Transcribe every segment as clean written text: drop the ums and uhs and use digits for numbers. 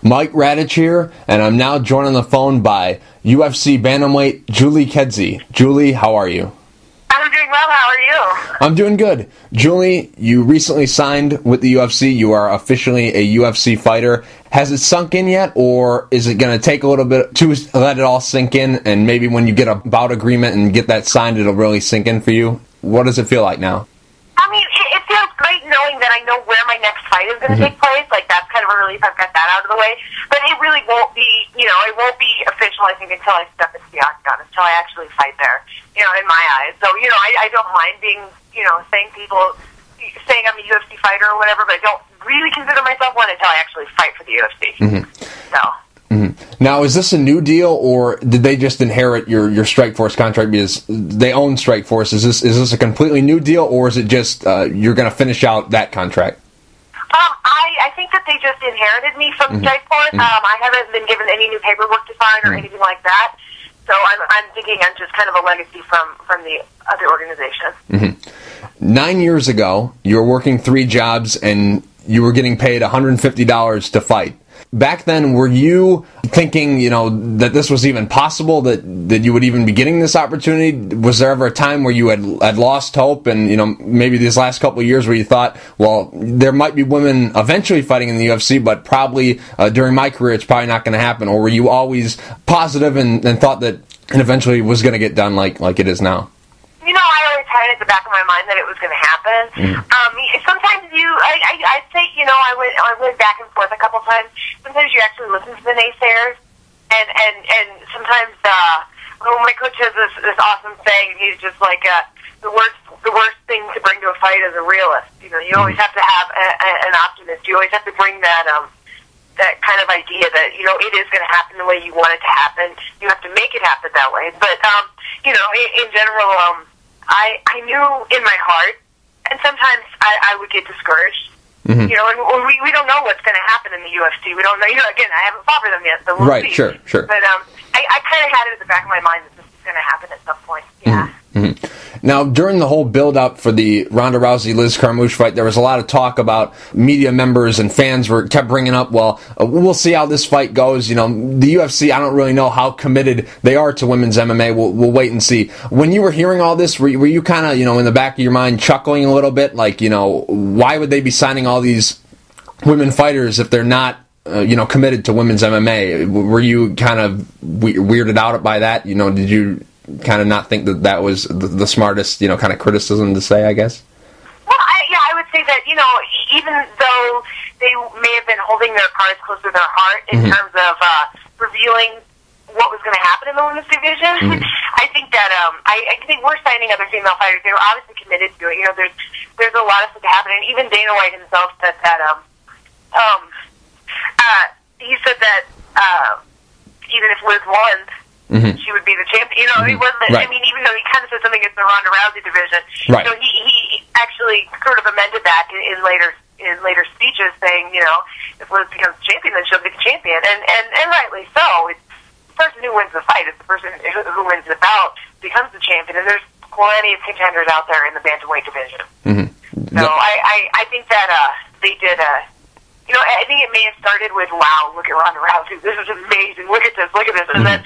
Mike Radich here, and I'm now joined on the phone by UFC Bantamweight Julie Kedzie. Julie, how are you? I'm doing well. How are you? I'm doing good. Julie, you recently signed with the UFC. You are officially a UFC fighter. Has it sunk in yet, or is it going to take a little bit to let it all sink in, and maybe when you get a bout agreement and get that signed, it'll really sink in for you? What does it feel like now? I mean, it feels great knowing that I know where my next fight is going to take place. Like, that's kind of a relief. I've got that out of the way. But it really won't be, it won't be official, I think, until I step into the octagon, until I actually fight there, in my eyes. So, I don't mind being, saying I'm a UFC fighter or whatever, but I don't really consider myself one until I actually fight for the UFC. So. Now, is this a new deal, or did they just inherit your Strikeforce contract because they own Strikeforce? Is this a completely new deal, or is it just you're going to finish out that contract? I think that they just inherited me from Strikeforce. I haven't been given any new paperwork to sign or anything like that. So I'm thinking I'm just kind of a legacy from the other organization. 9 years ago, you were working 3 jobs and you were getting paid $150 to fight. Back then, were you thinking, that this was even possible, that you would even be getting this opportunity? Was there ever a time where you had lost hope and, maybe these last couple of years where you thought, well, there might be women eventually fighting in the UFC, but probably during my career it's probably not going to happen? Or were you always positive and thought that it eventually was going to get done like it is now? I always had it at the back of my mind that it was going to happen. Sometimes I'd say, I went back and forth a couple times. Sometimes you actually listen to the naysayers, and sometimes, my coach has this awesome saying. He's just like, the worst thing to bring to a fight is a realist. You always have to have an optimist. You always have to bring that kind of idea that, it is going to happen the way you want it to happen. You have to make it happen that way. But, in general, I knew in my heart, and sometimes I would get discouraged. And we don't know what's going to happen in the UFC. We don't know. Again, I haven't fought for them yet, so we'll see. Sure. But I kind of had it at the back of my mind that this is going to happen at some point. Yeah. Now, during the whole build-up for the Ronda Rousey-Liz Carmouche fight, there was a lot of talk about media members and fans kept bringing up, well, we'll see how this fight goes. The UFC, I don't really know how committed they are to women's MMA. We'll wait and see. When you were hearing all this, were you kind of, in the back of your mind chuckling a little bit? Like, why would they be signing all these women fighters if they're not, committed to women's MMA? Were you kind of weirded out by that? Did you kind of not think that was the smartest, kind of criticism to say, I guess? Well, I would say that, even though they may have been holding their cards close to their heart in terms of revealing what was going to happen in the women's division, I think that I think we're signing other female fighters. They were obviously committed to it. There's a lot of stuff happening. Even Dana White himself said that he said that even if Liz won, she would be the champion. He wasn't. Right. I mean, even though he kind of said something against the Ronda Rousey division, right. He actually sort of amended that in later speeches, saying, if Liz becomes champion, then she'll be the champion, and rightly so. It's the person who wins the fight. It's the person who wins the bout becomes the champion, and there's plenty of contenders out there in the bantamweight division. So I think that they did. I think it may have started with, wow, look at Ronda Rousey. This is amazing. Look at this. And then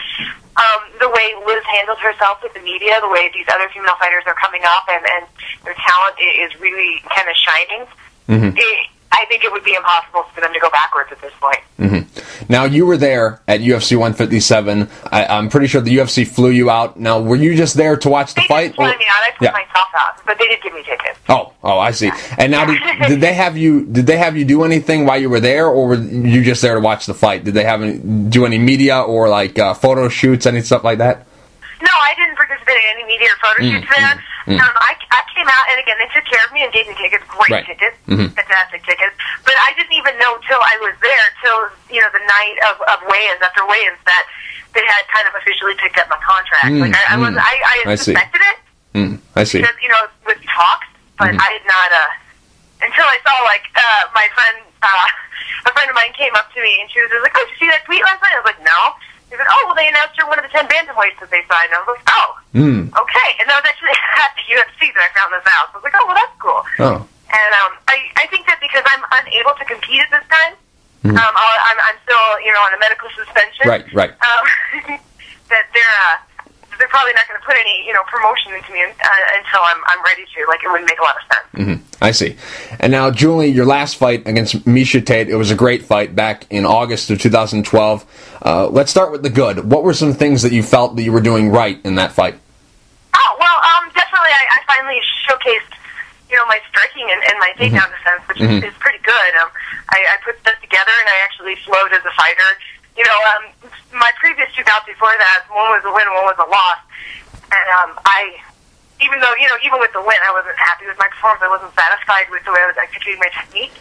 the way Liz handles herself with the media, the way these other female fighters are coming up and their talent is really kind of shining, I think it would be impossible for them to go backwards at this point. Now, you were there at UFC 157. I'm pretty sure the UFC flew you out. Now, were you just there to watch the fight? They didn't fly me out. I flew myself out, but they did give me tickets. Oh, I see. Yeah. And now, did they have you do anything while you were there, or were you just there to watch the fight? Did they do any media or photo shoots, any stuff like that? No, I didn't participate in any media or photo shoots there. I came out, and again, they took care of me and gave me tickets, great tickets, fantastic tickets. But I didn't even know till I was there, till the night of weigh-ins, after weigh-ins, that they had kind of officially picked up my contract. I suspected it. I see. Because, with talks, but I had not, until I saw, my friend, a friend of mine came up to me, and she was like, oh, did you see that tweet last night? I was like, no. He said, oh, well, they announced you're one of the 10 bantamweights that they signed. I was like, oh, okay. And that was actually at the UFC that I found this out. So I was like, oh, well, that's cool. Oh. And I think that because I'm unable to compete at this time, I'm still on a medical suspension. Right. That they're probably not going to put any, promotion into me until I'm ready to. Like, it wouldn't make a lot of sense. I see. And now, Julie, your last fight against Miesha Tate, it was a great fight back in August of 2012. Let's start with the good. What were some things that you felt that you were doing right in that fight? Oh, well, definitely I finally showcased, my striking and my takedown defense, which is pretty good. I put that together, and I actually flowed as a fighter. My previous two bouts before that, one was a win, one was a loss. And even with the win, I wasn't happy with my performance. I wasn't satisfied with the way I was executing my technique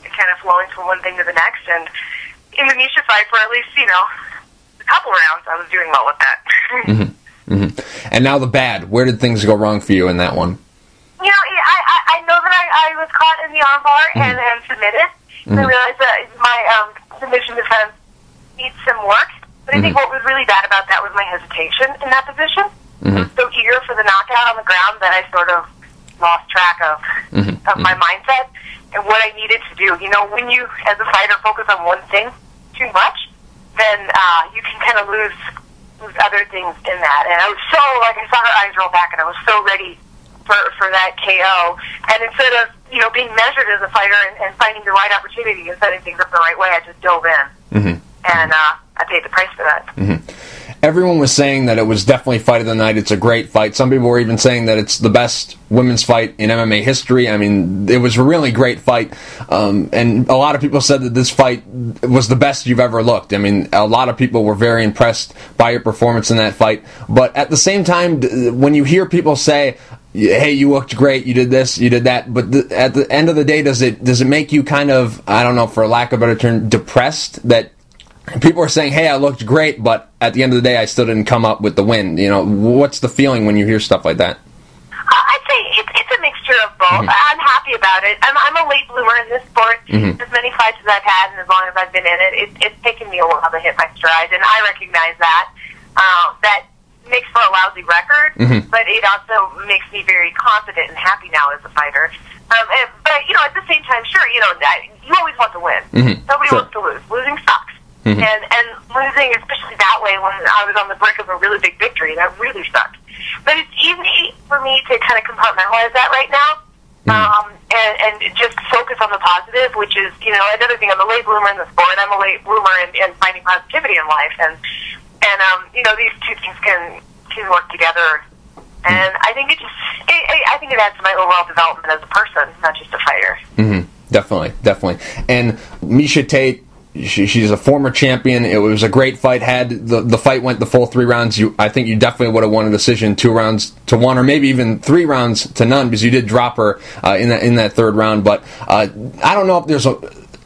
and kind of flowing from one thing to the next. And in the Miesha fight, for at least, a couple rounds, I was doing well with that. And now the bad. Where did things go wrong for you in that one? I know that I was caught in the armbar and submitted. I realized that my submission defense needs some work. But I think what was really bad about that was my hesitation in that position. I was so eager for the knockout on the ground that I sort of lost track of my mindset and what I needed to do. When you, as a fighter, focus on one thing too much, then you can kind of lose other things in that. And I was so, I saw her eyes roll back, and I was so ready for that KO. And instead of, being measured as a fighter and finding the right opportunity and setting things up the right way, I just dove in. And I paid the price for that. Everyone was saying that it was definitely fight of the night. It's a great fight. Some people were even saying that it's the best women's fight in MMA history. I mean, it was a really great fight. And a lot of people said that this fight was the best you've ever looked. I mean, a lot of people were very impressed by your performance in that fight. But at the same time, when you hear people say, hey, you looked great, you did this, you did that, but at the end of the day, does it make you kind of, I don't know, for lack of a better term, depressed that people are saying, hey, I looked great, but at the end of the day, I still didn't come up with the win? What's the feeling when you hear stuff like that? I'd say it's a mixture of both. I'm happy about it. I'm a late bloomer in this sport. As many fights as I've had and as long as I've been in it, it's taken me a while to hit my stride, and I recognize that. That makes for a lousy record, but it also makes me very confident and happy now as a fighter. But, at the same time, sure, you always want to win. Nobody wants to lose. Losing sucks. And losing, especially that way when I was on the brink of a really big victory, that really sucked. But it's easy for me to kind of compartmentalize that right now, and just focus on the positive, which is, another thing. I'm a late bloomer in the sport. I'm a late bloomer in finding positivity in life, and these two things can work together. And I think I think it adds to my overall development as a person, not just a fighter. Definitely. And Miesha Tate, she's a former champion. It was a great fight. Had the fight went the full 3 rounds, I think you definitely would have won a decision 2 rounds to 1, or maybe even 3 rounds to none, because you did drop her in that 3rd round. But I don't know if there's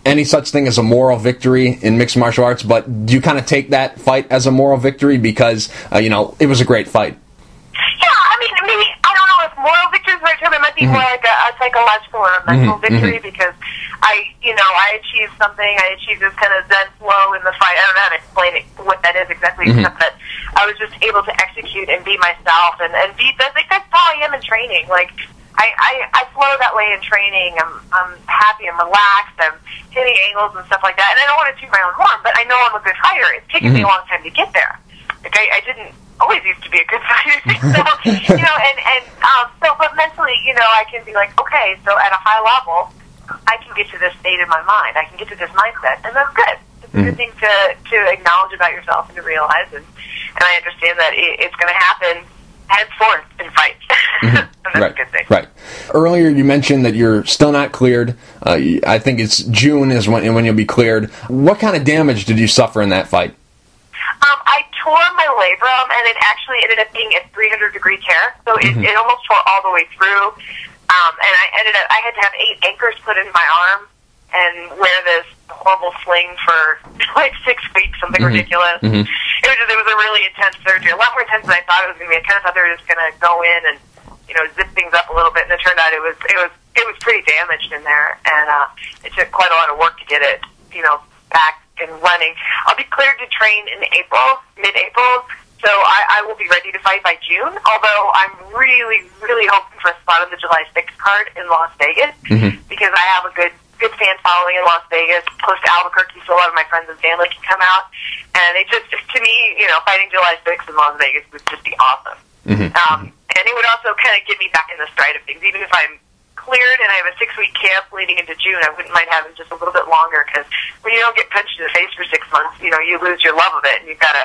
any such thing as a moral victory in mixed martial arts, but do you kind of take that fight as a moral victory because it was a great fight? Yeah, I mean, maybe, I don't know if moral victory is the right term. It might be more like a psychological or a mental victory, because I achieved something. I achieved this kind of zen flow in the fight. I don't know how to explain what that is exactly, except that I was just able to execute and be myself, and be. That's how I am in training. Like, I flow that way in training. I'm happy. I'm relaxed. I'm hitting angles and stuff like that. And I don't want to toot my own horn, but I know I'm a good fighter. It's taken me a long time to get there. Like, I didn't always used to be a good fighter. So, but mentally, I can be like, okay, so at a high level, I can get to this state in my mind. I can get to this mindset, and that's good. It's a good thing to acknowledge about yourself and to realize, and I understand that it's going to happen henceforth in fights. And that's a good thing. Right. Earlier you mentioned that you're still not cleared. I think it's June is when you'll be cleared. What kind of damage did you suffer in that fight? I tore my labrum, and it actually ended up being a 300-degree tear, so it almost tore all the way through. And I had to have 8 anchors put in my arm and wear this horrible sling for like 6 weeks, something ridiculous. It was a really intense surgery, a lot more intense than I thought it was going to be. I kind of thought they were just going to go in and zip things up a little bit, and it turned out it was pretty damaged in there, and it took quite a lot of work to get it back and running. I'll be cleared to train in mid-April. So I will be ready to fight by June, although I'm really, really hoping for a spot on the July 6th card in Las Vegas, because I have a good good fan following in Las Vegas, close to Albuquerque, so a lot of my friends and family can come out. And it just, to me, fighting July 6th in Las Vegas would just be awesome. And it would also kind of get me back in the stride of things. Even if I'm cleared and I have a 6-week camp leading into June, I wouldn't mind having just a little bit longer, because when you don't get punched in the face for 6 months, you lose your love of it, and you've got to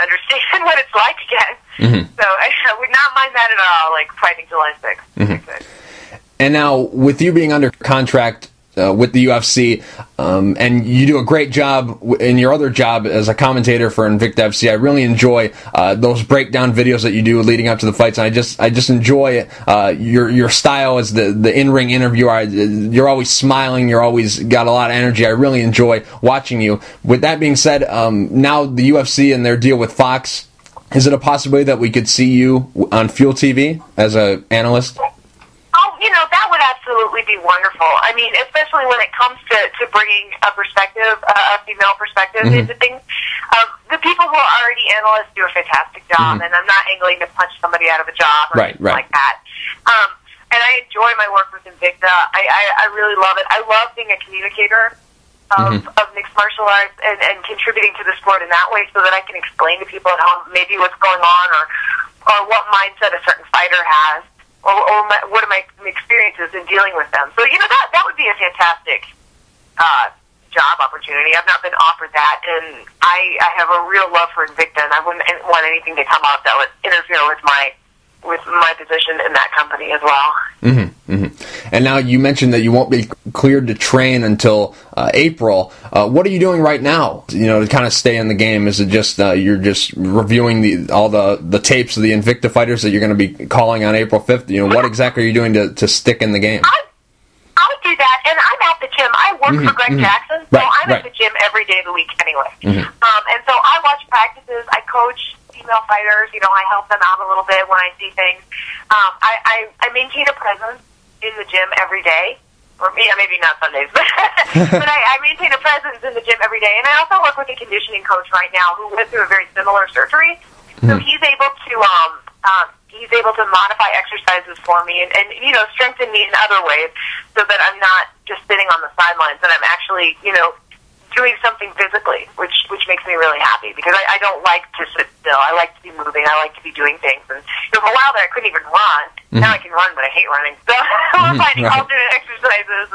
understand what it's like again. So I would not mind that at all, like fighting July 6th. And now, with you being under contract with the UFC, and you do a great job in your other job as a commentator for Invicta FC. I really enjoy those breakdown videos that you do leading up to the fights. And I just enjoy your style as the in-ring interviewer. You're always smiling. You're always got a lot of energy. I really enjoy watching you. With that being said, now the UFC and their deal with Fox, is it a possibility that we could see you on Fuel TV as an analyst? That would absolutely be wonderful. I mean, especially when it comes to bringing a perspective, a female perspective into things. The people who are already analysts do a fantastic job, and I'm not angling to punch somebody out of a job or anything like that. And I enjoy my work with Invicta. I really love it. I love being a communicator of mixed martial arts and contributing to the sport in that way, so that I can explain to people how maybe what's going on or what mindset a certain fighter has. Or what are my experiences in dealing with them? So, that would be a fantastic job opportunity. I've not been offered that, and I have a real love for Invicta, and I wouldn't want anything to come up that would interfere with my position in that company as well. And now you mentioned that you won't be cleared to train until April. What are you doing right now, to kind of stay in the game? Is it just you're just reviewing all the tapes of the Invicta fighters that you're going to be calling on April 5th? What exactly are you doing to stick in the game? I do that, and I'm at the gym. I work for Greg Jackson, so I'm at the gym every day of the week anyway. And so I watch practices. I coach female fighters. I help them out a little bit when I see things. I maintain a presence in the gym every day. Or maybe not Sundays, but I maintain a presence in the gym every day. And I also work with a conditioning coach right now who went through a very similar surgery. So he's able to modify exercises for me and strengthen me in other ways, so that I'm not just sitting on the sidelines, and I'm actually doing something physically, which makes me really happy, because I don't like to sit still. I like to be moving. I like to be doing things. And for a while there, I couldn't even run. Now I can run, but I hate running. So we're finding alternate exercises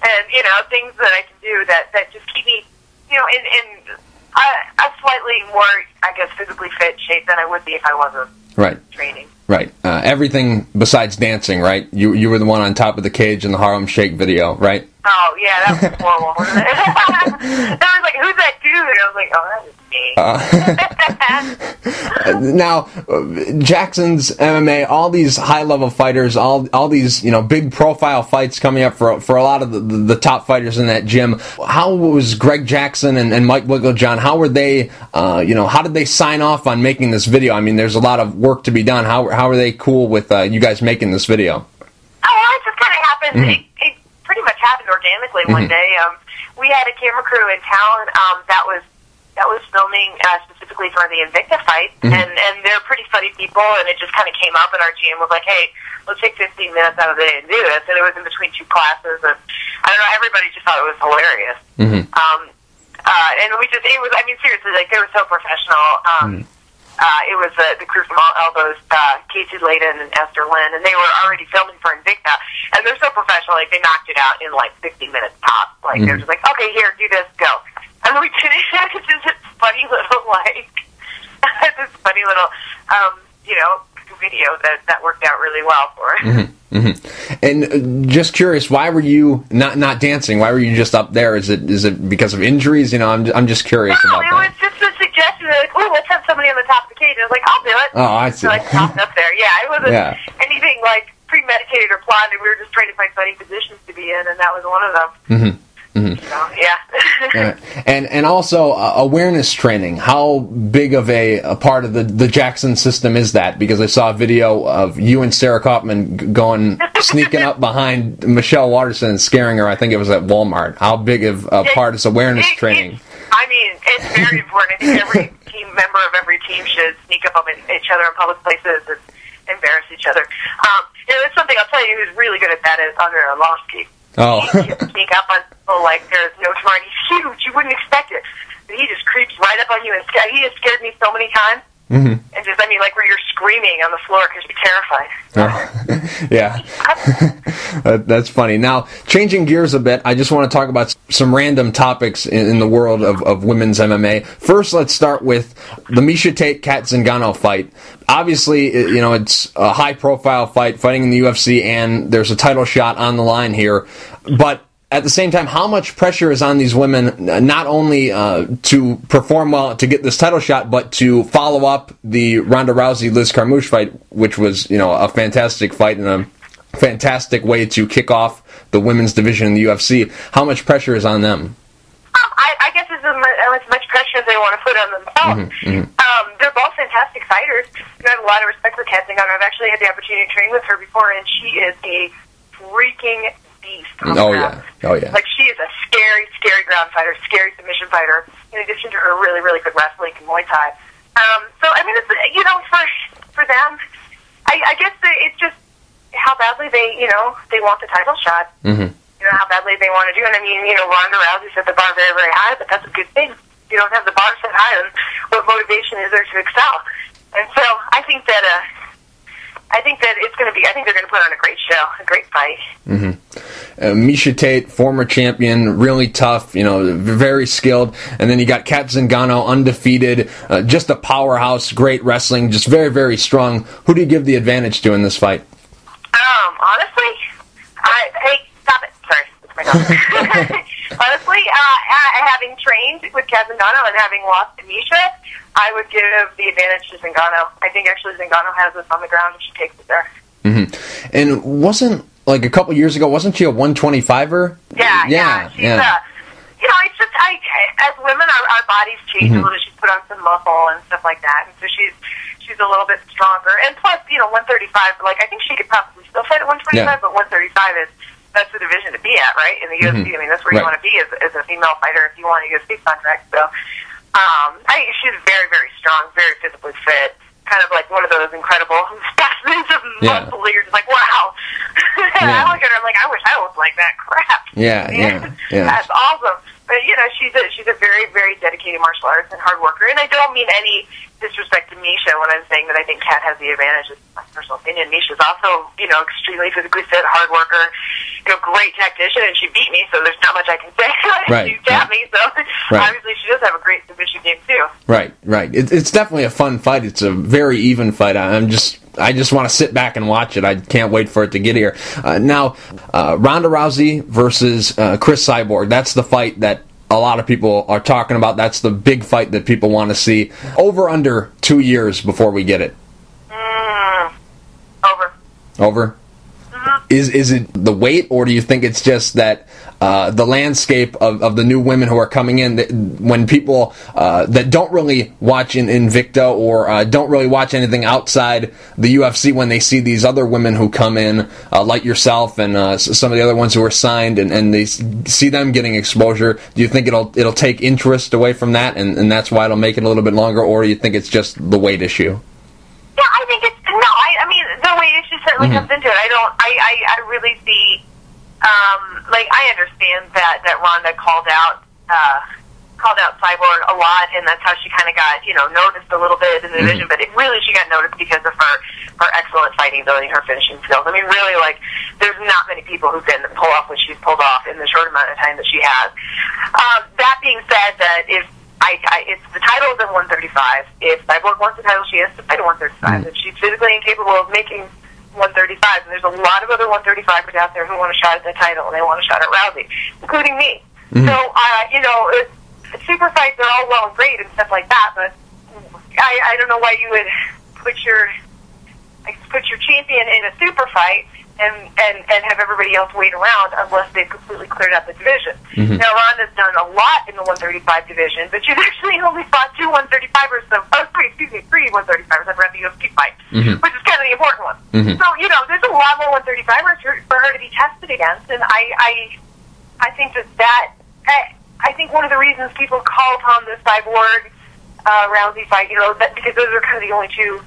and things that I can do that just keep me in a slightly more, I guess, physically fit shape than I would be if I wasn't training. Right. Everything besides dancing, right? You were the one on top of the cage in the Harlem Shake video, right? Oh, yeah, that was horrible, wasn't it? I was like, who's that dude? And I was like, oh, that was me. Now, Jackson's MMA, all these high-level fighters, all these big profile fights coming up for a lot of the top fighters in that gym. How was Greg Jackson and Mike Wigglejohn? How were they? How did they sign off on making this video? I mean, there's a lot of work to be done. How are they cool with you guys making this video? Oh, well, it just kind of happened. It pretty much happened organically one day. We had a camera crew in town that was filming specifically for the Invicta fight, and they're pretty funny people, and it just kind of came up, and our GM was like, hey, let's take 15 minutes out of the day and do this, and it was in between two classes, and I don't know, everybody just thought it was hilarious. And seriously, like, they were so professional. It was the crew from All Elbows, Casey Layden and Esther Lynn, and they were already filming for Invicta, and they're so professional, like, they knocked it out in, like, 15 minutes tops. Like, they're just like, okay, here, do this, go. And we finished that. It's just this funny little, video that worked out really well for us. And just curious, why were you not dancing? Why were you just up there? Is it because of injuries? I'm just curious about that. No, it was just a suggestion. Like, oh, let's have somebody on the top of the cage. And I was like, I'll do it. Oh, I see. So I popped up there. Yeah, it wasn't anything like premeditated or planned. We were just trying to find funny positions to be in, and that was one of them. So, yeah. And also awareness training. How big of a part of the Jackson system is that? Because I saw a video of you and Sarah Kaufman sneaking up behind Michelle Watterson and scaring her. I think it was at Walmart. How big of a part is awareness training? It's very important. I think every team member of every team should sneak up on each other in public places and embarrass each other. It's something I'll tell you who's really good at that is Andre Arlovsky. Oh. He can sneak up on people like there's no tomorrow. He's huge. You wouldn't expect it. But he just creeps right up on you. And he has scared me so many times. Mm-hmm. And just, I mean, like where you're screaming on the floor because you're terrified. Yeah. That's funny. Now, changing gears a bit, I just want to talk about some random topics in the world of women's MMA. First, let's start with the Miesha Tate-Kat Zingano fight. Obviously, you know, it's a high-profile fight, fighting in the UFC, and there's a title shot on the line here. But at the same time, how much pressure is on these women, not only to perform well to get this title shot, but to follow up the Ronda Rousey-Liz Carmouche fight, which was, you know, a fantastic fight and a fantastic way to kick off the women's division in the UFC. How much pressure is on them? I guess it's as much pressure as they want to put on themselves. They're both fantastic fighters. I have a lot of respect for Kat Zingano. I've actually had the opportunity to train with her before, and she is a freaking beast. Oh yeah. Like, she is a scary, scary ground fighter, scary submission fighter, in addition to her really, really good wrestling and Muay Thai. So, I mean, it's, you know, for them, I guess it's just how badly they want the title shot. Mm-hmm. You know, how badly they want to do it. I mean, you know, Ronda Rousey set the bar very, very high, but that's a good thing. You don't have the bar set high, and what motivation is there to excel? And so, I think that it's going to be. I think they're going to put on a great show, a great fight. Mm-hmm. Miesha Tate, former champion, really tough. You know, very skilled. And then you got Kat Zingano, undefeated, just a powerhouse, great wrestling, just very, very strong. Who do you give the advantage to in this fight? Honestly, hey, stop it. Sorry, it's my dog. Honestly, having trained with Kat Zingano and having lost to Miesha, I would give the advantage to Zingano. I think actually Zingano has this on the ground and she takes it there. Mm-hmm. And wasn't, like a couple years ago, wasn't she a 125er? Yeah. She's, you know, it's just, as women, our bodies change a little. She's put on some muscle and stuff like that, and so she's a little bit stronger. And plus, you know, 135, like, I think she could probably still fight at 125, but 135 that's the division to be at, right? In the UFC, I mean, that's where you want to be as a female fighter if you want a UFC contract. So, she's very, very strong, very physically fit, kind of like one of those incredible specimens of muscle. You're just like, wow. I look at her, I'm like, I wish I was like that. Crap. Yeah. That's awesome. But, you know, she's a very, very dedicated martial arts and hard worker. And I don't mean any disrespect to Miesha when I'm saying that I think Kat has the advantage. It's my personal opinion. Miesha's also, you know, extremely physically fit, hard worker, you know, great tactician, and she beat me, so there's not much I can say. She tapped me, so obviously she does have a great submission game, too. Right. It's definitely a fun fight. It's a very even fight. I just want to sit back and watch it. I can't wait for it to get here. Now, Ronda Rousey versus Chris Cyborg. That's the fight that a lot of people are talking about. That's the big fight that people want to see. Over under 2 years before we get it. Over? Mm-hmm. Is it the weight, or do you think it's just that the landscape of the new women who are coming in, that when people that don't really watch Invicta or don't really watch anything outside the UFC, when they see these other women who come in, like yourself and some of the other ones who are signed, and they see them getting exposure, do you think it'll take interest away from that, and that's why it'll make it a little bit longer, or do you think it's just the weight issue? Yeah, I think it's I mean, the weight issue certainly comes into it. I really see. Like, I understand that Ronda called out Cyborg a lot, and that's how she kind of got, you know, noticed a little bit in the division. But she got noticed because of her excellent fighting ability, her finishing skills. I mean, really, like, there's not many people who can pull off what she's pulled off in the short amount of time that she has. That being said, that if it's the title is at 135. If Cyborg wants the title, she has to fight at 135. If she's physically incapable of making 135, and there's a lot of other 135ers out there who want a shot at the title, and they want a shot at Rousey, including me. So, you know, super fights are all well and great and stuff like that, but I don't know why you would put your champion in a super fight and have everybody else wait around unless they've completely cleared out the division. Now, Ronda's done a lot in the 135 division, but she's actually only fought three 135ers around the UFC fight, which is kind of the important one. So, you know, there's a lot more 135ers for her to be tested against, and I think I think one of the reasons people call upon the Cyborg Rousey fight, you know, that because those are kind of the only two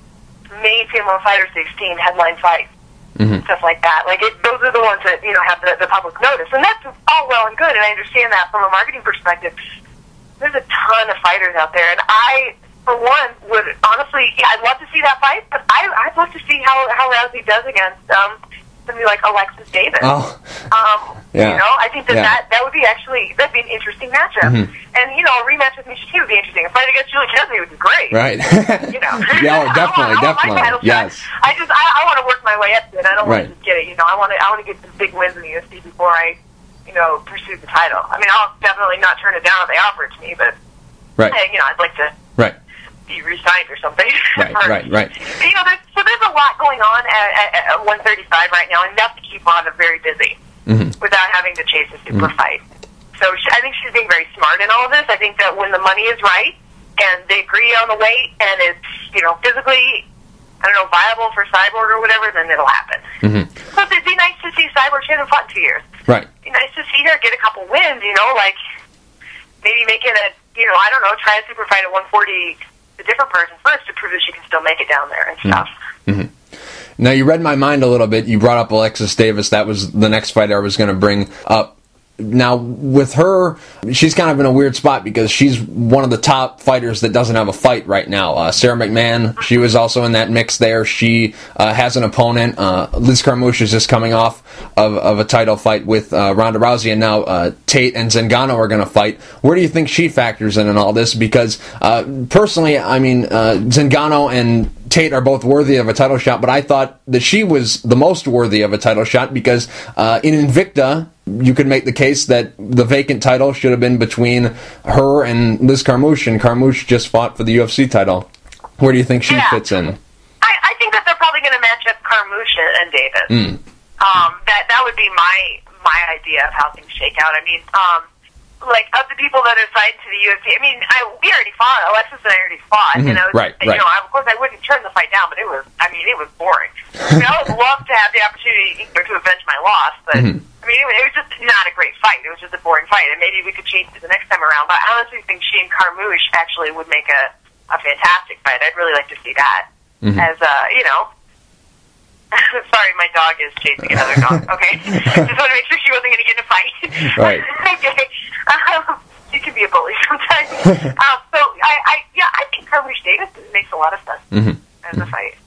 main female fighters 16 headline fights. stuff like that. Like, those are the ones that, have the public notice. And that's all well and good, and I understand that from a marketing perspective. There's a ton of fighters out there, and I, for one, would honestly, I'd love to see that fight, but I'd love to see how Rousey does against somebody like Alexis Davis. I think that would be that'd be an interesting matchup. And, a rematch with Miesha Tate would be interesting. A fight against Julie Kedzie would be great. Right. Yeah, definitely. Yes. I want to work my way up to it. I don't want to just get it. I want to get some big wins in the UFC before I, pursue the title. I mean, I'll definitely not turn it down if they offer it to me, but, I'd like to be re-signed or something. Right. There's a lot going on at 135 right now, enough to keep Ronda very busy without having to chase a super fight. So I think she's being very smart in all of this. I think that when the money is right and they agree on the weight and it's, physically, viable for Cyborg or whatever, then it'll happen. So it'd be nice to see Cyborg. She hasn't fought in 2 years. Right. It'd be nice to see her get a couple wins, like maybe make it try a super fight at 140, a different person first to prove that she can still make it down there and stuff. Now, you read my mind a little bit. You brought up Alexis Davis. That was the next fight I was going to bring up. Now, with her, she's kind of in a weird spot because she's one of the top fighters that doesn't have a fight right now. Sarah McMahon, she was also in that mix there. She has an opponent. Liz Carmouche is just coming off of a title fight with Ronda Rousey, and now Tate and Zingano are going to fight. Where do you think she factors in all this? Because personally, I mean, Zingano and Tate are both worthy of a title shot, but I thought that she was the most worthy of a title shot because in Invicta, you could make the case that the vacant title should have been between her and Liz Carmouche, and Carmouche just fought for the UFC title. Where do you think she fits in? I think that they're probably going to match up Carmouche and Davis. That would be my idea of how things shake out. I mean, of the people that are signed to the UFC, I mean, we already fought. Alexis and I already fought. And I was, of course, I wouldn't turn the fight down, but it was boring. I would love to have the opportunity to avenge my loss, but I mean, it was just not a great fight. It was just a boring fight, and maybe we could change it the next time around. But I honestly think she and Carmouche actually would make a fantastic fight. I'd really like to see that. As sorry, my dog is chasing another dog. Okay, just want to make sure she wasn't going to get in a fight. Right. Okay. She can be a bully sometimes. I think Carmouche Davis makes a lot of sense as a fight.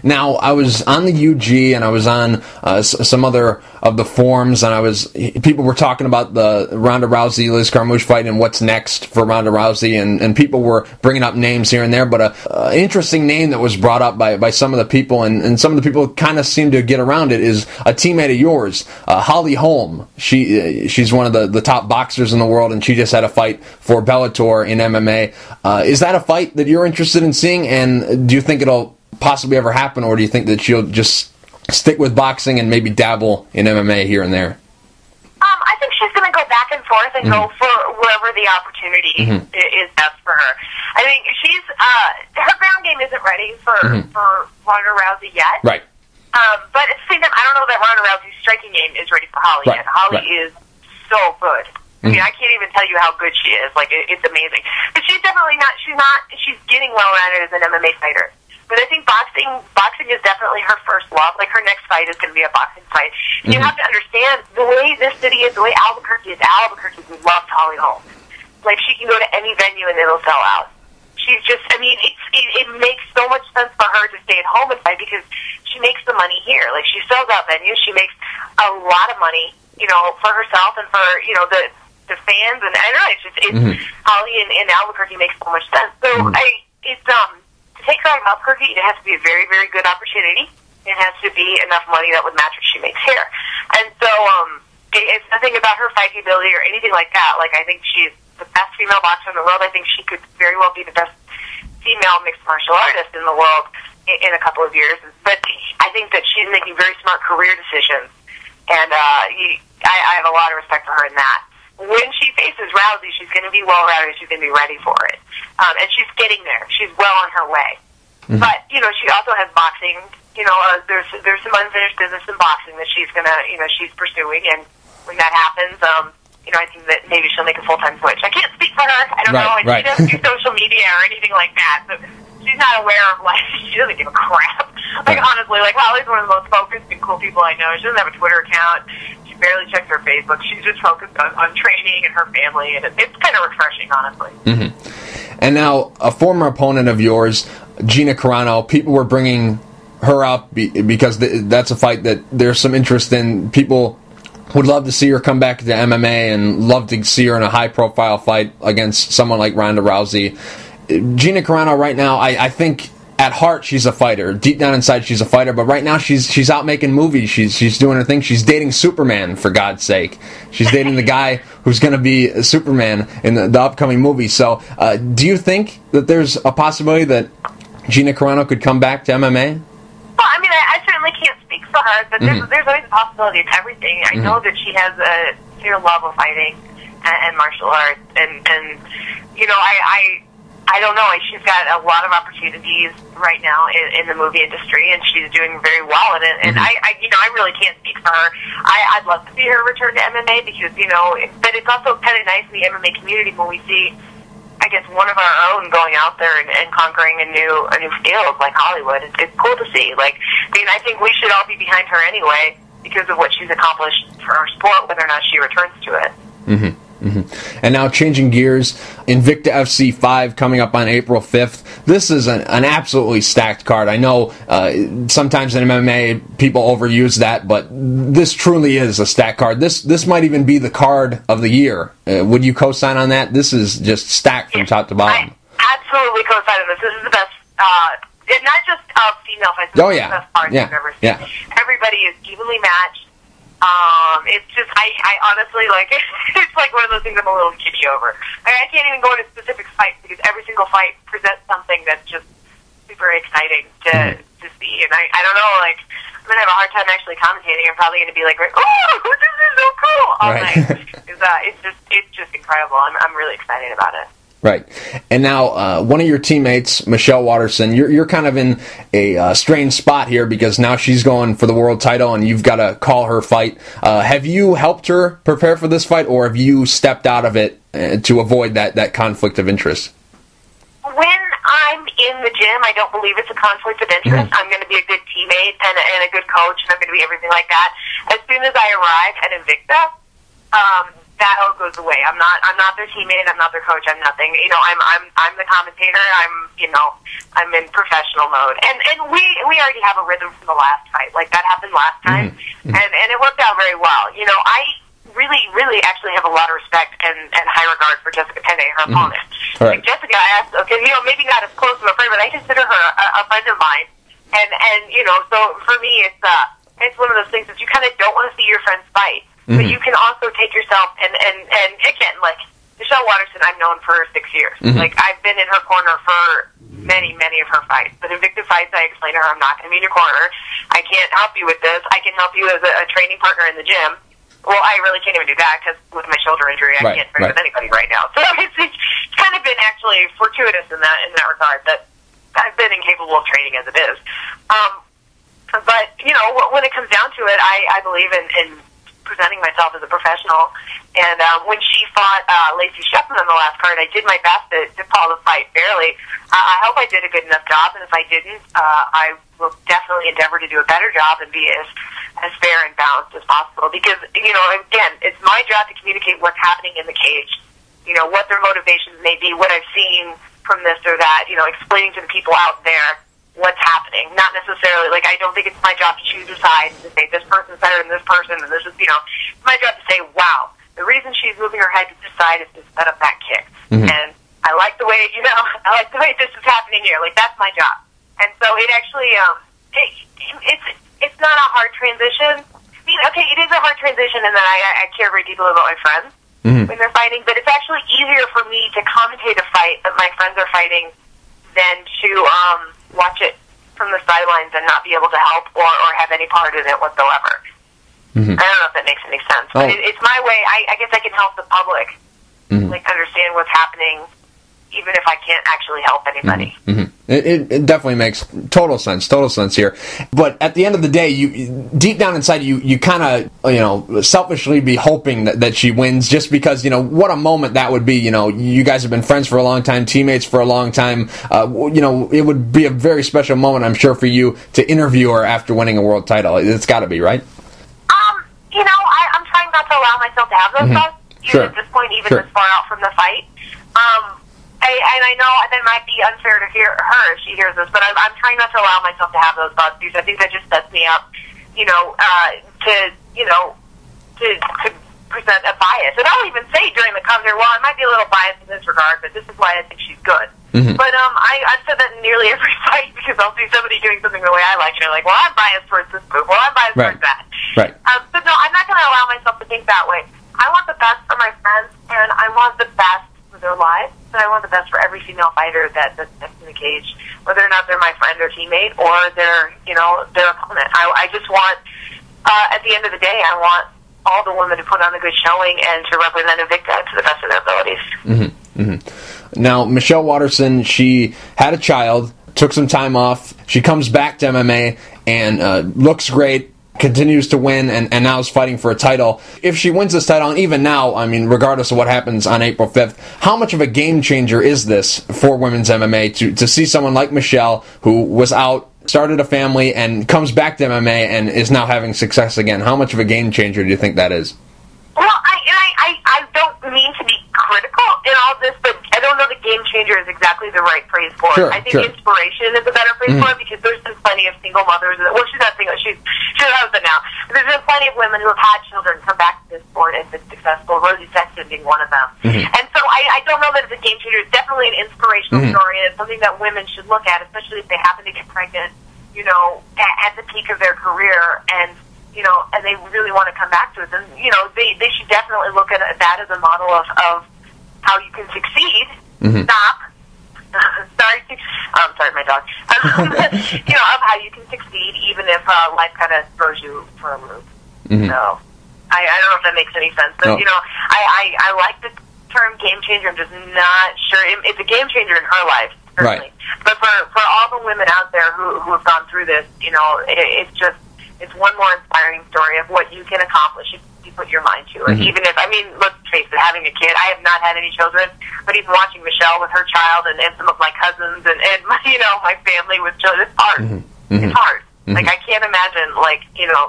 Now, I was on the UG and I was on some other of the forums, and people were talking about the Ronda Rousey Liz Carmouche fight and what's next for Ronda Rousey, and people were bringing up names here and there, but an interesting name that was brought up by some of the people, and some of the people kind of seem to get around it, is a teammate of yours, Holly Holm. She's one of the top boxers in the world, and she just had a fight for Bellator in MMA. Is that a fight that you're interested in seeing, and do you think it'll possibly ever happen, or do you think that she'll just stick with boxing and maybe dabble in MMA here and there? I think she's going to go back and forth and go for wherever the opportunity is best for her. I think she's her ground game isn't ready for Ronda Rousey yet. Right. But at the same time, I don't know that Ronda Rousey's striking game is ready for Holly yet. Holly is so good. I mean, I can't even tell you how good she is. Like, it's amazing. But she's definitely not. She's getting well-rounded as an MMA fighter. But I think boxing is definitely her first love. Like, her next fight is going to be a boxing fight. And you have to understand, the way this city is, the way Albuquerque loves Holly Holm. Like, she can go to any venue and it'll sell out. She's just, I mean, it makes so much sense for her to stay at home and fight because she makes the money here. Like, she sells out venues. She makes a lot of money, for herself and for, the fans. And I don't know, it's Holly in Albuquerque makes so much sense. So, to take her out of Albuquerque, it has to be a very, very good opportunity. It has to be enough money that would match what she makes here. And so it's nothing about her fighting ability or anything like that. Like, I think she's the best female boxer in the world. I think she could very well be the best female mixed martial artist in the world in a couple of years. But I think that she's making very smart career decisions. And I have a lot of respect for her in that. When she faces Rousey, she's going to be well-rounded. She's going to be ready for it. And she's getting there. She's well on her way. But, she also has boxing. There's some unfinished business in boxing that she's going to, she's pursuing. And when that happens, I think that maybe she'll make a full-time switch. I can't speak for her. I don't know. She doesn't do social media or anything like that. So she's not aware of, she doesn't give a crap Like, honestly, like, Holly's one of the most focused and cool people I know. She doesn't have a Twitter account. She barely checks her Facebook. She's just focused on training and her family, and it's kind of refreshing, honestly. Mm-hmm. And now, a former opponent of yours, Gina Carano, people were bringing her up because that's a fight that there's some interest in. People would love to see her come back to MMA and love to see her in a high-profile fight against someone like Ronda Rousey. Gina Carano right now, I think at heart she's a fighter. Deep down inside she's a fighter, but right now she's out making movies. She's doing her thing. She's dating Superman, for God's sake. She's dating the guy who's going to be Superman in the upcoming movie. So do you think that there's a possibility that Gina Carano could come back to MMA? Well, I mean, I certainly can't speak for her, but there's always a possibility of everything. I know that she has a sheer love of fighting and martial arts, and you know, I don't know. She's got a lot of opportunities right now in the movie industry, and she's doing very well in it. And I really can't speak for her. I'd love to see her return to MMA because, you know, but it's also kind of nice in the MMA community when we see, I guess, one of our own going out there and conquering a new field like Hollywood. It's cool to see. Like, I mean, I think we should all be behind her anyway because of what she's accomplished for our sport, whether or not she returns to it. Mm-hmm. Mm-hmm. And now changing gears, Invicta FC 5 coming up on April 5th. This is an absolutely stacked card. I know sometimes in MMA people overuse that, but this truly is a stacked card. This might even be the card of the year. Would you co-sign on that? This is just stacked from top to bottom. I absolutely co-sign on this. This is the best, not just female fights. Oh, yeah. The best card I've ever seen. Yeah. Everybody is evenly matched. It's just, I honestly, like, it's like one of those things I'm a little giddy over. I can't even go into specific fights because every single fight presents something that's just super exciting to see. And I don't know, like, I'm going to have a hard time actually commentating. I'm probably going to be like, oh, this is so cool all night. It's just incredible. I'm really excited about it. Right. And now, one of your teammates, Michelle Waterson, you're kind of in a strange spot here because now she's going for the world title and you've got to call her fight. Have you helped her prepare for this fight, or have you stepped out of it to avoid that conflict of interest? When I'm in the gym, I don't believe it's a conflict of interest. I'm going to be a good teammate and a good coach, and I'm going to be everything like that. As soon as I arrive at Invicta, that all goes away. I'm not their teammate. I'm not their coach. I'm nothing. You know, I'm the commentator. I'm in professional mode. And we already have a rhythm from the last fight. Like, that happened last time, and it worked out very well. You know, I really actually have a lot of respect and high regard for Jessica Penne, her opponent. Right. Like, Jessica, okay, you know, maybe not as close of a friend, but I consider her a friend of mine. And you know, so for me, it's one of those things that you kind of don't want to see your friends fight. But you can also take yourself and again, like, Michelle Waterson, I've known for 6 years. Like, I've been in her corner for many of her fights. But Invicta fights, I explained to her, I'm not going to be in your corner. I can't help you with this. I can help you as a training partner in the gym. Well, I really can't even do that because with my shoulder injury, I can't train with anybody right now. So it's kind of been actually fortuitous in that regard that I've been incapable of training as it is. But, you know, when it comes down to it, I believe in presenting myself as a professional. And when she fought Lacey Shepard on the last card, I did my best to call the fight fairly. I hope I did a good enough job, and if I didn't, I will definitely endeavor to do a better job and be as fair and balanced as possible. Because, you know, again, it's my job to communicate what's happening in the cage, you know, what their motivations may be, what I've seen from this or that, you know, explaining to the people out there what's happening. Not necessarily, like, I don't think it's my job to choose a side and to say this person's better than this person, and this is, you know, it's my job to say, wow, the reason she's moving her head to this side is to set up that kick. And I like the way, you know, I like the way this is happening here. Like, that's my job. And so it actually, it's not a hard transition. I mean, okay, it is a hard transition in that I care very deeply about my friends when they're fighting, but it's actually easier for me to commentate a fight that my friends are fighting than to watch it from the sidelines and not be able to help or have any part in it whatsoever. I don't know if that makes any sense, but it's my way. I guess I can help the public like understand what's happening even if I can't actually help anybody. It definitely makes total sense here. But at the end of the day, you deep down inside, you kind of, selfishly be hoping that she wins, just because, what a moment that would be. You guys have been friends for a long time, teammates for a long time. It would be a very special moment, I'm sure, for you to interview her after winning a world title. It's got to be, right? I'm trying not to allow myself to have those thoughts, at this point, even this far out from the fight. I know that might be unfair to hear her if she hears this, but I'm trying not to allow myself to have those thoughts, because I think that just sets me up, to present a bias. And I'll even say during the commentary, well, I might be a little biased in this regard, but this is why I think she's good. But I've said that in nearly every fight, because I'll see somebody doing something the way I like, and they're like, well, I'm biased towards this move, well, I'm biased towards that. Right. But no, I'm not going to allow myself to think that way. I want the best for my friends, and I want the best for their lives, and I want the best for every female fighter that's in the cage, whether or not they're my friend or teammate, or they're, their opponent. I just want, at the end of the day, I want all the women to put on a good showing and to represent Invicta to the best of their abilities. Now, Michelle Waterson, she had a child, took some time off. She comes back to MMA and looks great, continues to win, and now is fighting for a title. If she wins this title, and even now, regardless of what happens on April 5th, how much of a game changer is this for women's MMA to see someone like Michelle, who was out, started a family, and comes back to MMA and is now having success again? How much of a game changer do you think that is? Well, I don't mean to be critical in all this, but I don't know that game changer is exactly the right phrase for it. I think inspiration is a better phrase for it, because there's been plenty of single mothers. Well, she's not single. She's a husband now. But there's been plenty of women who have had children come back to this sport and been successful. Rosie Sexton being one of them. And so I don't know that it's a game changer. It's definitely an inspirational story, and it's something that women should look at, especially if they happen to get pregnant, at the peak of their career, and and they really want to come back to it. And they should definitely look at that as a model of how you can succeed. Stop. Sorry, my dog. Of how you can succeed even if life kind of throws you for a loop. So I don't know if that makes any sense, but I like the term game changer. I'm just not sure. It's a game changer in her life, certainly. Right. But for all the women out there who have gone through this, it's one more inspiring story of what you can accomplish if you put your mind to it. Even if, let's face it, having a kid, I have not had any children, but even watching Michelle with her child and some of my cousins and my family with children, it's hard. It's hard. Like, I can't imagine,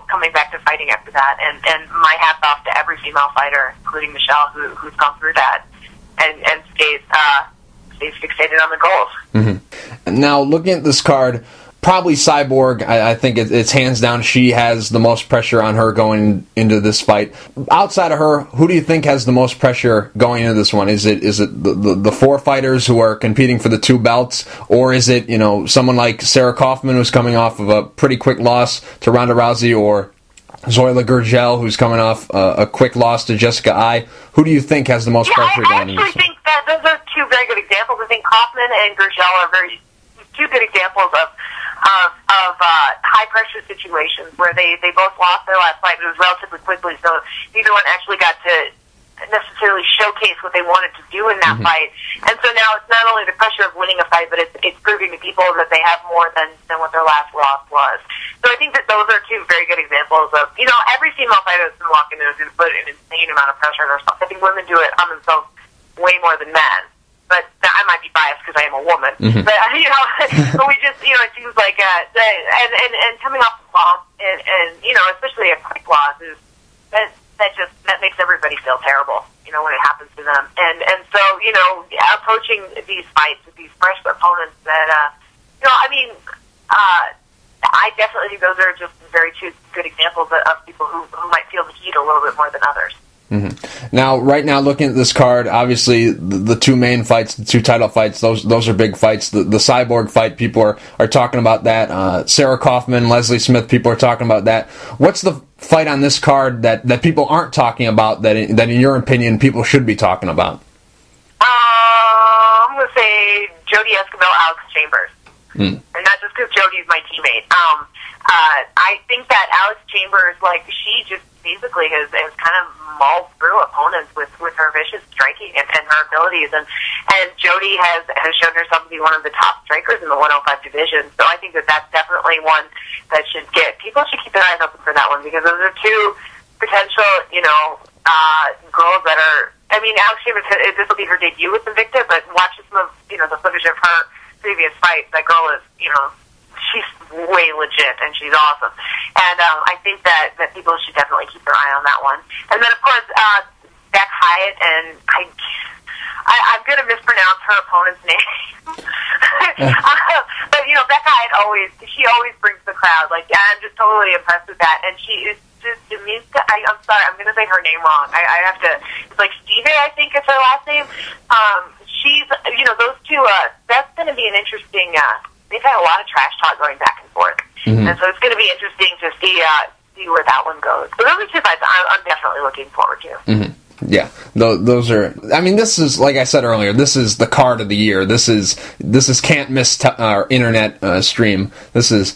coming back to fighting after that. And my hat's off to every female fighter, including Michelle, who's gone through that and stays fixated on the goals. Now, looking at this card, probably Cyborg. I think it's hands down she has the most pressure on her going into this fight. Outside of her, who do you think has the most pressure going into this one? Is it the four fighters who are competing for the two belts, or is it someone like Sarah Kaufman, who's coming off of a pretty quick loss to Ronda Rousey, or Zoila Gurgel, who's coming off a quick loss to Jessica Ai? Who do you think has the most pressure going into this one? I actually think that those are two very good examples. I think Kaufman and Gurgel are two good examples of high pressure situations where they both lost their last fight, but it was relatively quickly, so neither one actually got to necessarily showcase what they wanted to do in that fight. And so now it's not only the pressure of winning a fight, but it's proving to people that they have more than what their last loss was. So I think that those are two very good examples of, every female fighter that's been walking in is going to put an insane amount of pressure on herself. I think women do it on themselves way more than men. But I might be biased because I am a woman. But but we just it seems like and coming off the loss and especially a quick loss is that makes everybody feel terrible when it happens to them. And so approaching these fights with these fresh opponents that I definitely think those are just very two good examples of people who might feel the heat a little bit more than others. Now, right now, looking at this card, obviously the two main fights, the two title fights, those are big fights. The Cyborg fight, people are talking about that. Sarah Kaufman, Leslie Smith, people are talking about that. What's the fight on this card that people aren't talking about that in your opinion people should be talking about? I'm going to say Jody Escobar, Alex Chambers. And not just because Jody's my teammate. I think that Alex Chambers, basically has kind of mauled through opponents with her vicious striking and her abilities. And Jody has shown herself to be one of the top strikers in the 105 division. So I think that's definitely one that people should keep their eyes open for that one, because those are two potential, girls that are, Alex Shevitz, this will be her debut with Invicta, but watch some of, the footage of her previous fights. That girl is, she's way legit, and she's awesome. And I think that people should definitely keep their eye on that one. And then, of course, Beck Hyatt, and I'm going to mispronounce her opponent's name. But, Beck Hyatt always brings the crowd. Like, I'm just totally impressed with that. And she is just, I'm sorry, I'm going to say her name wrong. I have to, it's like Steve, I think is her last name. She's, those two, that's going to be an interesting, they've had a lot of trash talk going back and forth. Mm-hmm. And so it's going to be interesting to see where that one goes. So those are two fights I'm definitely looking forward to. Mm-hmm. Yeah, those are. This is, like I said earlier, this is the card of the year. This is can't miss internet stream. This is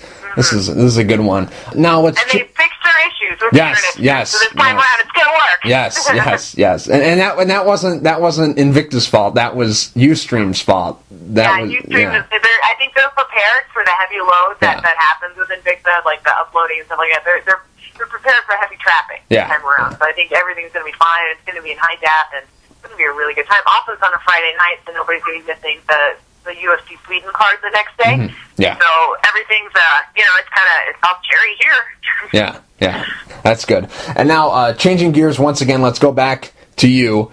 a good one. Now let's. And they fixed their issues with the internet. Yes. So this time around, it's gonna work. Yes. And that wasn't Invicta's fault. That was Ustream's fault. Ustream is. I think they're prepared for the heavy loads that happens with Invicta, like the uploading and stuff like that. They're prepared for heavy traffic this time around. So I think everything's going to be fine. It's going to be in high def, and it's going to be a really good time. Also, it's on a Friday night, so nobody's going to be missing the UFC Sweden card the next day. Mm-hmm. Yeah. So everything's, it's all cherry here. Yeah. That's good. And now, changing gears once again, let's go back to you.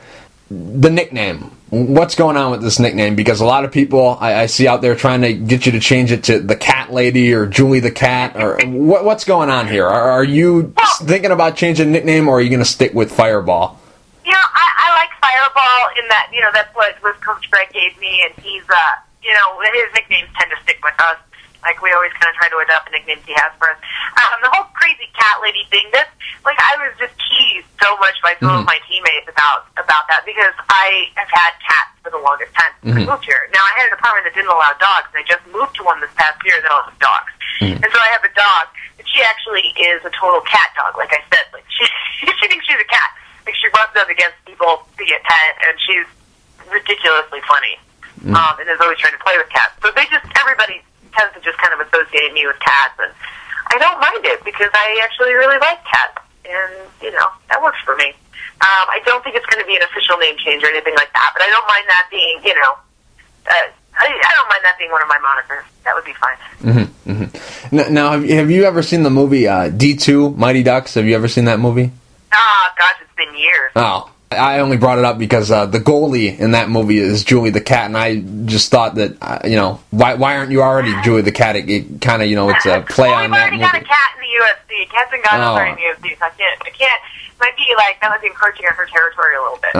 The nickname. What's going on with this nickname? Because a lot of people I see out there trying to get you to change it to the Cat Lady or Julie the Cat, or what's going on here? Are you thinking about changing the nickname, or are you going to stick with Fireball? I like Fireball in that, that's what Coach Greg gave me, and he's, his nicknames tend to stick with us. Like, we always kind of try to adopt the nicknames he has for us. The whole crazy cat lady thing, I was just teased so much by some of my teammates about that, because I have had cats for the longest time since I moved here. Now, I had an apartment that didn't allow dogs, and I just moved to one this past year that allows dogs. And so I have a dog, and she actually is a total cat dog, like I said. Like, she thinks she's a cat. Like, she rubs up against people to get pet, and she's ridiculously funny. And is always trying to play with cats. So everybody tends to just kind of associate me with cats, and I don't mind it, because I actually really like cats, and, that works for me. I don't think it's going to be an official name change or anything like that, but I don't mind that being, I don't mind that being one of my monikers. That would be fine. Mm-hmm, mm-hmm. Now, have you ever seen the movie D2, Mighty Ducks? Have you ever seen that movie? Oh, gosh, it's been years. Oh. I only brought it up because the goalie in that movie is Julie the Cat, and I just thought that, why aren't you already Julie the Cat? It kind of, it's a play on that movie. We've already got a cat in the UFC. Cats and guns are in the UFC, so I can't. Might be that might be encroaching on her territory a little bit.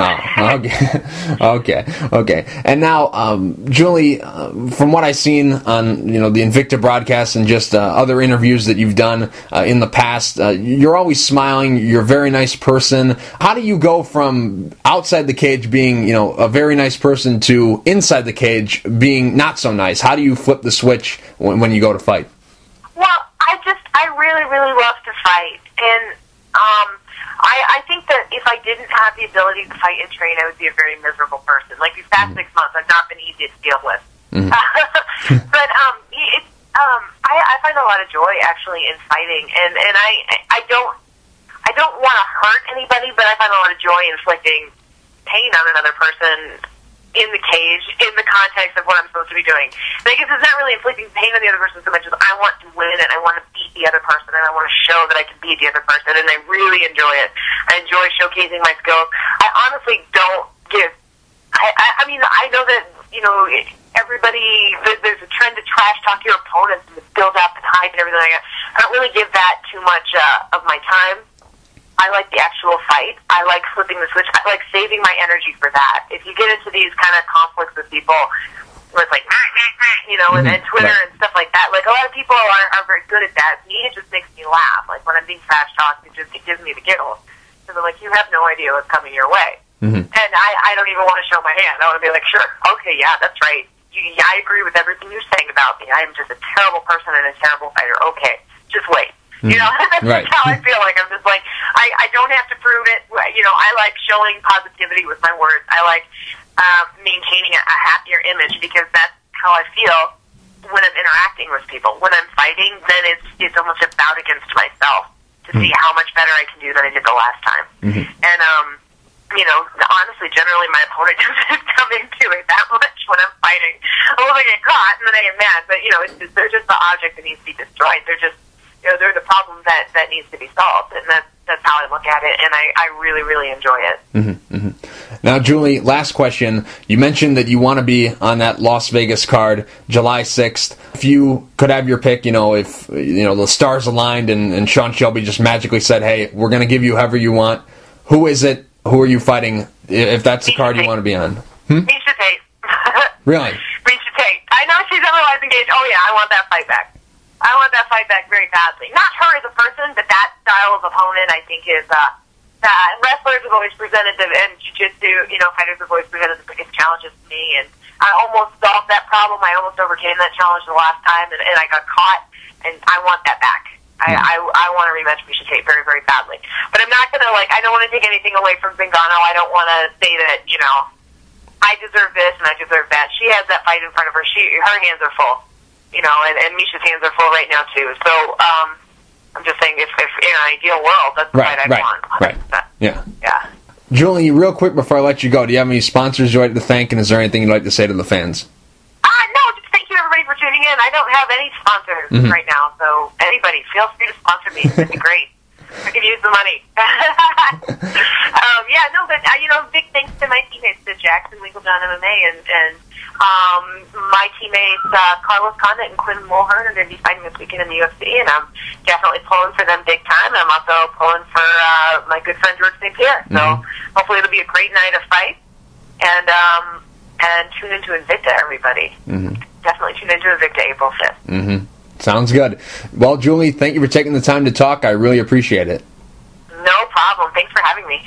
Okay. And now, Julie, from what I've seen on the Invicta broadcast and just other interviews that you've done in the past, you're always smiling. You're a very nice person. How do you go from outside the cage being a very nice person to inside the cage being not so nice? How do you flip the switch when you go to fight? Well, I really, really love to fight, and I think that if I didn't have the ability to fight and train, I would be a very miserable person. Like, these past 6 months, I've not been easy to deal with. Mm-hmm. But I find a lot of joy actually in fighting, and I don't want to hurt anybody, but I find a lot of joy in inflicting pain on another person in the cage, in the context of what I'm supposed to be doing. And I guess it's not really inflicting pain on the other person so much as I want to win, and I want to beat the other person, and I want to show that I can beat the other person, and I really enjoy it. I enjoy showcasing my skills. I honestly don't give... I know that, everybody... There's a trend to trash talk your opponents and to build up and hype and everything like that. I don't really give that too much of my time. I like the actual fight. I like flipping the switch. I like saving my energy for that. If you get into these kind of conflicts with people where it's like, and Twitter and stuff like that, like, a lot of people are very good at that. Me, it just makes me laugh. Like, when I'm being trash talked, it gives me the giggles. Because I'm like, you have no idea what's coming your way. Mm-hmm. And I don't even want to show my hand. I want to be like, sure, okay, yeah, that's right. I agree with everything you're saying about me. I am just a terrible person and a terrible fighter. Okay, just wait. That's right. how I feel. Like, I'm just like, I don't have to prove it. You know, I like showing positivity with my words. I like maintaining a happier image, because that's how I feel when I'm interacting with people. When I'm fighting, then it's almost a bout against myself to see how much better I can do than I did the last time. And you know, honestly, generally my opponent doesn't come into it that much when I'm fighting. I will get caught, and then I get mad. But you know, they're just the object that needs to be destroyed. They're just, you know, they're the problem that needs to be solved, and that's how I look at it, and I really, really enjoy it. Now, Julie, last question. You mentioned that you want to be on that Las Vegas card, July 6th. If you could have your pick, you know, if you know the stars aligned and Sean Shelby just magically said, "Hey, we're going to give you whoever you want," who is it? Who are you fighting? If that's the card you want to be on, Misha Tate. Really? Misha Tate. I know she's otherwise engaged. Oh yeah, I want that fight back. I want that fight back very badly. Not her as a person, but that style of opponent, I think, is wrestlers have always presented and jiu-jitsu, you know, fighters have always presented the biggest challenges to me, and I almost solved that problem. I almost overcame that challenge the last time, and I got caught, and I want that back. I want to rematch Misha Tate very, very badly. But I'm not going to, I don't want to take anything away from Zingano. I don't want to say that, you know, I deserve this and I deserve that. She has that fight in front of her. Her hands are full. You know, and Misha's hands are full right now, too. So, I'm just saying, if in an ideal world, that's the fight I'd want. 100%. Yeah. Julie, real quick before I let you go, do you have any sponsors you'd like to thank, and is there anything you'd like to say to the fans? No, just thank you, everybody, for tuning in. I don't have any sponsors right now, so anybody, feel free to sponsor me. It'd be great. I could use the money. You know, big thanks to my teammates, to Jackson Winklejohn MMA, and my teammates, Carlos Condit and Quinn Mulhern, are going to be fighting this weekend in the UFC, and I'm definitely pulling for them big time. I'm also pulling for my good friend George St. Pierre. So hopefully it'll be a great night of fight, and tune into Invicta, everybody. Definitely tune into Invicta April 5th. Sounds good. Well, Julie, thank you for taking the time to talk. I really appreciate it. No problem. Thanks for having me.